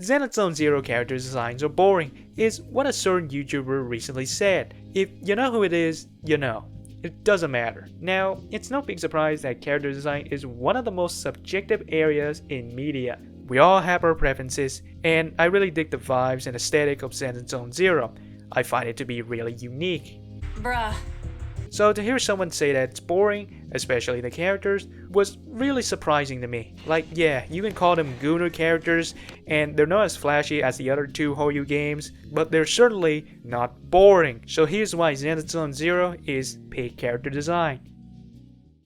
ZZZ Zero character designs are boring is what a certain YouTuber recently said. If you know who it is, you know. It doesn't matter. Now, it's no big surprise that character design is one of the most subjective areas in media. We all have our preferences, and I really dig the vibes and aesthetic of ZZZ Zero. I find it to be really unique. Bruh. So to hear someone say that it's boring, especially the characters, was really surprising to me. Like, yeah, you can call them Gooner characters, and they're not as flashy as the other two Hoyu games, but they're certainly not boring. So here's why ZZZ Zero is peak character design.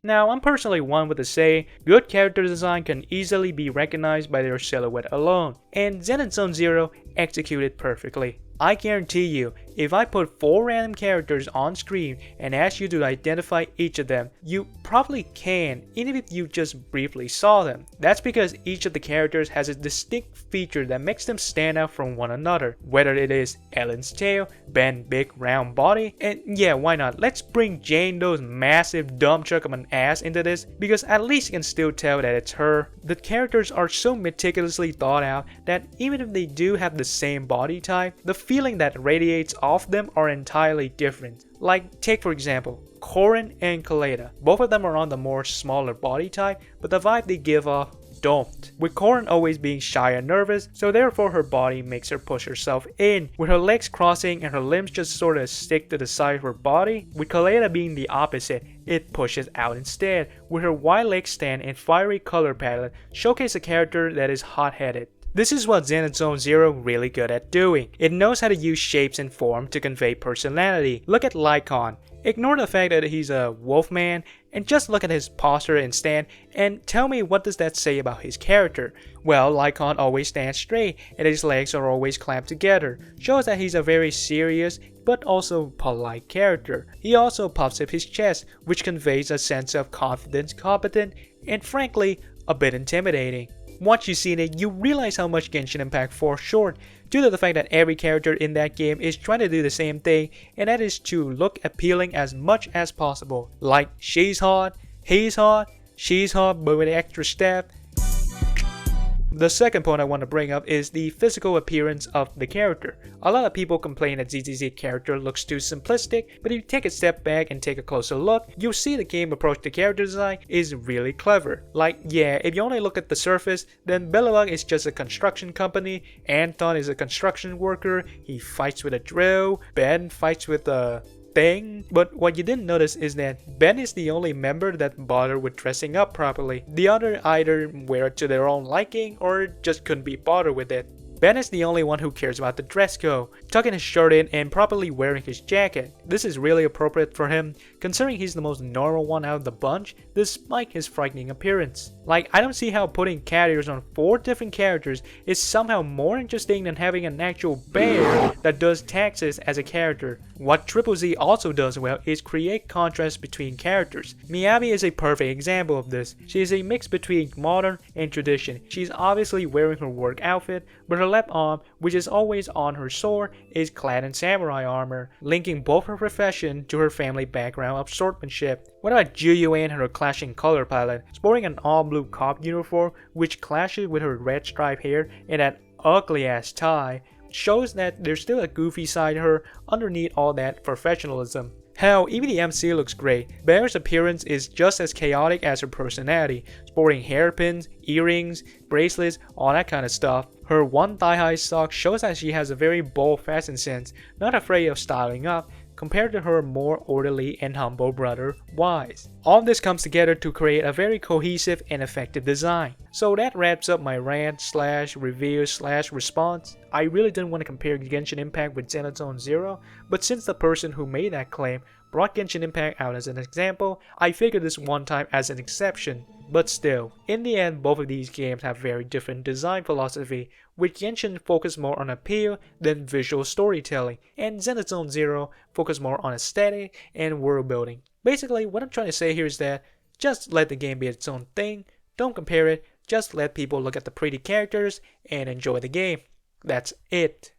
Now, I'm personally one with the say, good character design can easily be recognized by their silhouette alone, and ZZZ Zero executed perfectly. I guarantee you, if I put 4 random characters on screen and ask you to identify each of them, you probably can, even if you just briefly saw them. That's because each of the characters has a distinct feature that makes them stand out from one another, whether it is Ellen's tail, Ben's big round body, and yeah, why not? Let's bring Jane Doe's massive dump truck of an ass into this, because at least you can still tell that it's her. The characters are so meticulously thought out that even if they do have the same body type, the feeling that radiates off them are entirely different. Like, take for example, Corrin and Kaleda. Both of them are on the more smaller body type, but the vibe they give off don't. With Corrin always being shy and nervous, so therefore her body makes her push herself in, with her legs crossing and her limbs just sort of stick to the side of her body. With Kaleda being the opposite, it pushes out instead, with her wide leg stand and fiery color palette showcase a character that is hot-headed. This is what ZZZ Zero really good at doing. It knows how to use shapes and form to convey personality. Look at Lycon. Ignore the fact that he's a wolfman and just look at his posture and stand and tell me what does that say about his character. Well, Lycon always stands straight and his legs are always clamped together. Shows that he's a very serious but also polite character. He also puffs up his chest, which conveys a sense of confidence, competent, and frankly, a bit intimidating. Once you've seen it, you realize how much Genshin Impact falls short due to the fact that every character in that game is trying to do the same thing, and that is to look appealing as much as possible. Like, she's hot, he's hot, she's hot but with extra step. The second point I want to bring up is the physical appearance of the character. A lot of people complain that ZZZ character looks too simplistic, but if you take a step back and take a closer look, you'll see the game approach to character design is really clever. Like, yeah, if you only look at the surface, then Bellowag is just a construction company, Anton is a construction worker, he fights with a drill, Ben fights with a thing. But what you didn't notice is that Ben is the only member that bothered with dressing up properly. The other either wear it to their own liking or just couldn't be bothered with it. Ben is the only one who cares about the dress code, tucking his shirt in and properly wearing his jacket. This is really appropriate for him, considering he's the most normal one out of the bunch, despite his frightening appearance. Like, I don't see how putting cat ears on 4 different characters is somehow more interesting than having an actual bear that does taxes as a character. What Triple Z also does well is create contrast between characters. Miyabi is a perfect example of this. She is a mix between modern and tradition. She's obviously wearing her work outfit, but her left arm, which is always on her sword, is clad in samurai armor, linking both her profession to her family background of swordsmanship. What about Juyu and her clashing color palette, sporting an all-blue cop uniform which clashes with her red striped hair and that ugly-ass tie, shows that there's still a goofy side to her underneath all that professionalism. Hell, even the MC looks great. Bear's appearance is just as chaotic as her personality, sporting hairpins, earrings, bracelets, all that kind of stuff. Her one thigh-high sock shows that she has a very bold fashion sense, not afraid of styling up, compared to her more orderly and humble brother, Wise. All this comes together to create a very cohesive and effective design. So that wraps up my rant slash review slash response. I really didn't want to compare Genshin Impact with ZZZ Zero, but since the person who made that claim brought Genshin Impact out as an example, I figured this one time as an exception. But still, in the end, both of these games have very different design philosophy, with Genshin focus more on appeal than visual storytelling, and ZZZ Zero focus more on aesthetic and world building. Basically, what I'm trying to say here is that just let the game be its own thing, don't compare it, just let people look at the pretty characters and enjoy the game. That's it.